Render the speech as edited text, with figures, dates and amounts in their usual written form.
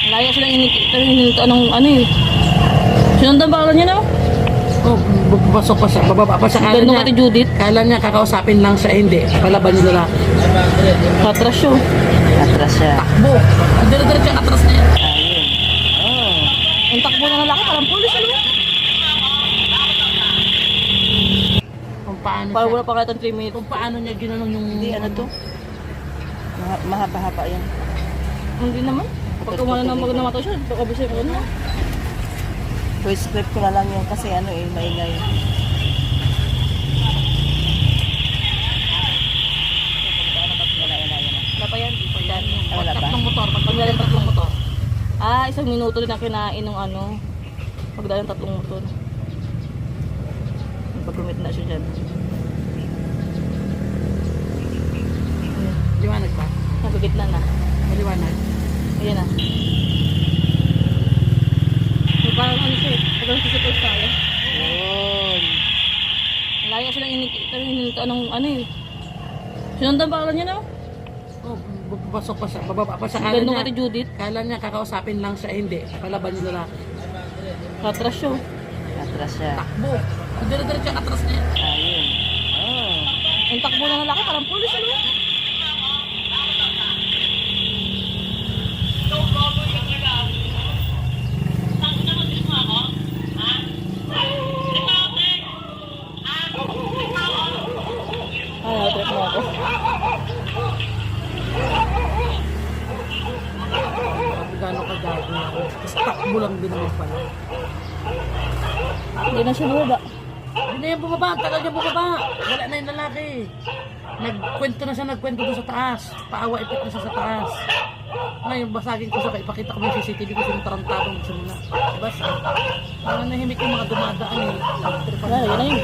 Laya silang inikita ng ano eh. Sinundan ba niya no? Oh, pasok pa siya, bababa pa siya. Kala Ganun niya, kay Judith. kala niya kakausapin lang siya, hindi. Palaban yung lalaki. Patras siya. Atras siya. Takbo. Ang dire-diretso yung atras niya. Ayun. Oh. Ang takbo na lalaki, parang pulis ano? Kung paano Parang siya, wala pa kahit 3 minutes. kung paano niya ginanon yung... Hindi, ano to? Mahaba-haba yan. Hindi naman. Pag umano na magnamatay siya, baka bisay mo na. Voice script ko na lang yun kasi ano eh, maingay. Wala pa yan. Wala pa. Tatlong motor. Pag pagdala ng tatlong motor. Ah, 1 minuto din na kinain ng ano. Pagdala ng tatlong motor. Pag-commit na siya dyan. Liwanag ba? Nagagitna na. Maliwanag. Ayan na. So, parang ano siya eh. Parang sisipos tayo. Yun. Laya silang inikita ng ano eh. Sinundan ba niya no? Oh, pasok pa siya, bababa pa siya. Kala Ganun niya, kay Judith. kala niya kakausapin lang siya, hindi. Palaban yung lalaki. Patras siya. Atras siya. Takbo. Ang dire-diretso yung atras niya. Ayun. Oh. Ang takbo na lalaki, parang pulis ano? Ay, trip mo ako. Gano'n ka gago na ako. Tapos takbo lang din naman pala. Hindi na siya bumaba. Hindi na yan bumaba. Ang tagal niya bumaba. Wala na yung lalaki. Nagkwento na siya, nagkwento doon sa taas. Paawa ipit na siya sa taas. Ngayon, basagin ko siya. Ipakita ko yung CCTV ko yung tarantadong simula. Diba? Mga nahimik yung mga dumadaan eh. Wala, yun na yun.